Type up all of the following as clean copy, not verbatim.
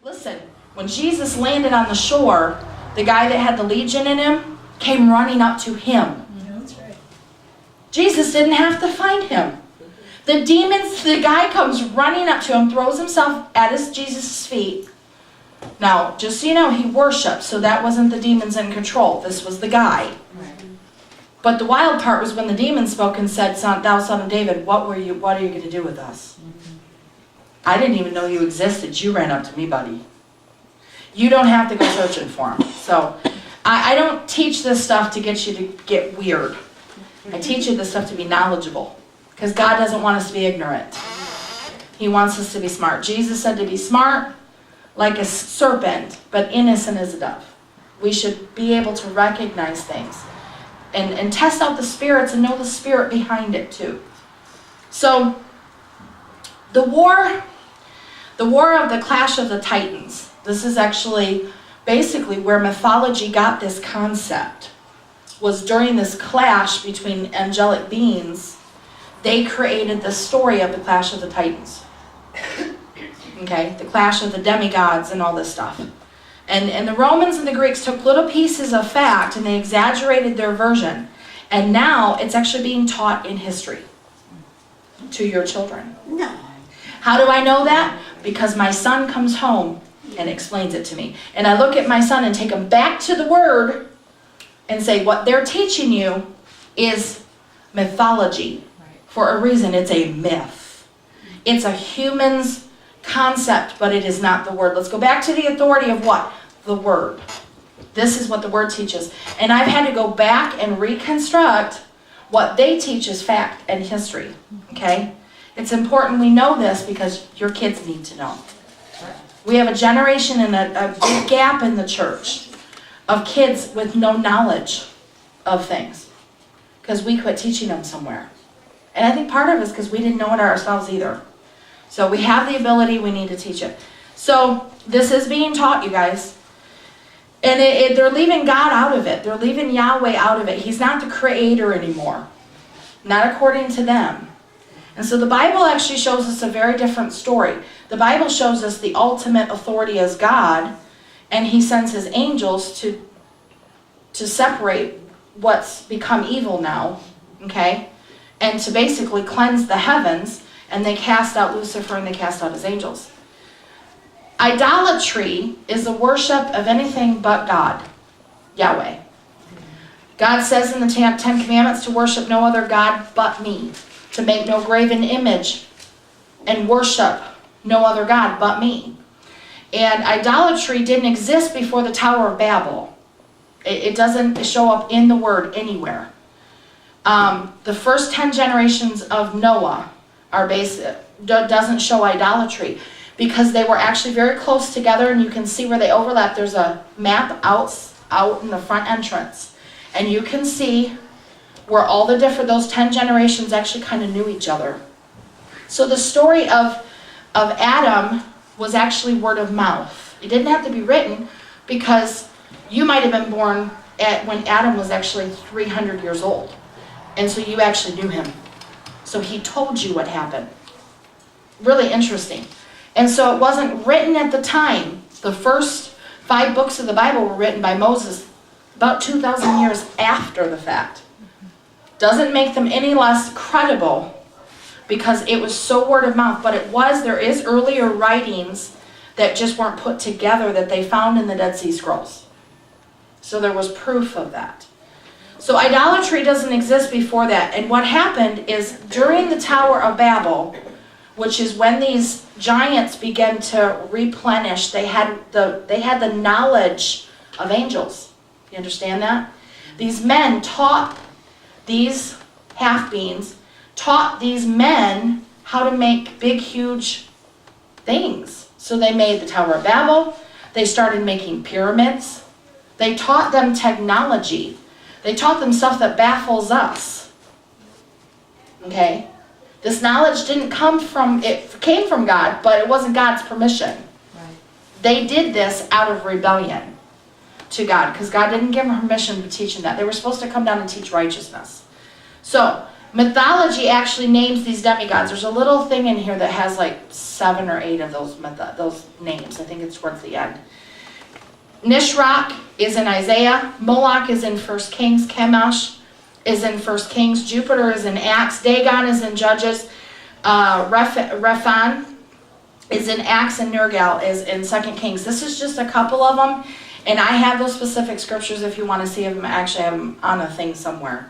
Listen, when Jesus landed on the shore, the guy that had the legion in him came running up to him. That's right. Jesus didn't have to find him. The guy comes running up to him, throws himself at Jesus' feet. Now, just so you know, he worshiped, so that wasn't the demons in control. This was the guy. Right. But the wild part was when the demon spoke and said, "Thou son of David, what are you going to do with us? I didn't even know you existed. You ran up to me, buddy." You don't have to go searching for him. So, I don't teach this stuff to get you to get weird. I teach you this stuff to be knowledgeable. Because God doesn't want us to be ignorant. He wants us to be smart. Jesus said to be smart like a serpent, but innocent as a dove. We should be able to recognize things and test out the spirits and know the spirit behind it too. So, the war of the Clash of the Titans. This is actually basically where mythology got this concept. Was during this clash between angelic beings, they created the story of the Clash of the Titans. Okay, the clash of the demigods and all this stuff. And the Romans and the Greeks took little pieces of fact and they exaggerated their version. And now it's actually being taught in history to your children. No. How do I know that? Because my son comes home and explains it to me. And I look at my son and take him back to the Word and say, what they're teaching you is mythology. For a reason, it's a myth. It's a human's concept, but it is not the Word. Let's go back to the authority of what? The Word. This is what the Word teaches. And I've had to go back and reconstruct what they teach as fact and history. Okay? It's important we know this because your kids need to know. We have a generation and a big gap in the church of kids with no knowledge of things because we quit teaching them somewhere. And I think part of it is because we didn't know it ourselves either. So we have the ability, we need to teach it. So this is being taught, you guys. And they're leaving God out of it. They're leaving Yahweh out of it. He's not the creator anymore. Not according to them. And so the Bible actually shows us a very different story. The Bible shows us the ultimate authority as God, and He sends His angels to separate what's become evil now, okay? And to basically cleanse the heavens, and they cast out Lucifer and they cast out his angels. Idolatry is the worship of anything but God, Yahweh. God says in the Ten Commandments to worship no other God but me, to make no graven image and worship no other God but me. And idolatry didn't exist before the Tower of Babel. It doesn't show up in the Word anywhere. The first 10 generations of Noah doesn't show idolatry because they were actually very close together, and you can see where they overlap. There's a map out in the front entrance, and you can see where all the those 10 generations actually kind of knew each other. So the story of Adam was actually word of mouth. It didn't have to be written because you might have been born when Adam was actually 300 years old. And so you actually knew him. So he told you what happened. Really interesting. And so it wasn't written at the time. The first 5 books of the Bible were written by Moses about 2,000 years after the fact. Doesn't make them any less credible because it was so word of mouth. But there is earlier writings that just weren't put together that they found in the Dead Sea Scrolls. So there was proof of that. So idolatry doesn't exist before that. And what happened is during the Tower of Babel, which is when these giants began to replenish, they had the knowledge of angels. You understand that? These men taught these half-beings, taught these men how to make big, huge things. So they made the Tower of Babel. They started making pyramids. They taught them technology. They taught them stuff that baffles us. Okay? This knowledge didn't come from, it came from God, but it wasn't God's permission. Right. They did this out of rebellion to God, because God didn't give them permission to teach them that. They were supposed to come down and teach righteousness. So, Mythology actually names these demigods. There's a little thing in here that has like 7 or 8 of those names. I think it's towards the end. Nisroch is in Isaiah. Moloch is in 1 Kings. Chemosh is in 1 Kings. Jupiter is in Acts. Dagon is in Judges. Rephan is in Acts, and Nergal is in 2 Kings. This is just a couple of them, and I have those specific scriptures if you want to see them. I actually have them on a thing somewhere.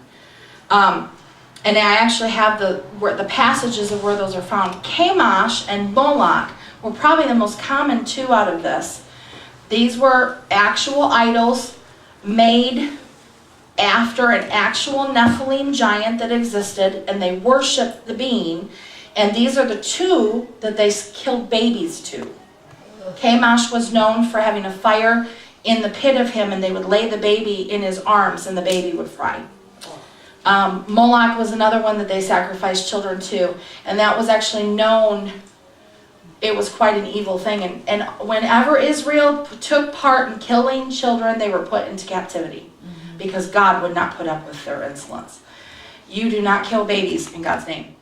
And I actually have the passages of where those are found. Chemosh and Moloch were probably the most common two out of this. These were actual idols made after an actual Nephilim giant that existed, and they worshipped the being. And these are the two that they killed babies to. Chemosh was known for having a fire in the pit of him, and they would lay the baby in his arms, and the baby would fry. Moloch was another one that they sacrificed children to, and that was actually known. It was quite an evil thing, and whenever Israel took part in killing children, they were put into captivity, because God would not put up with their insolence. You do not kill babies in God's name.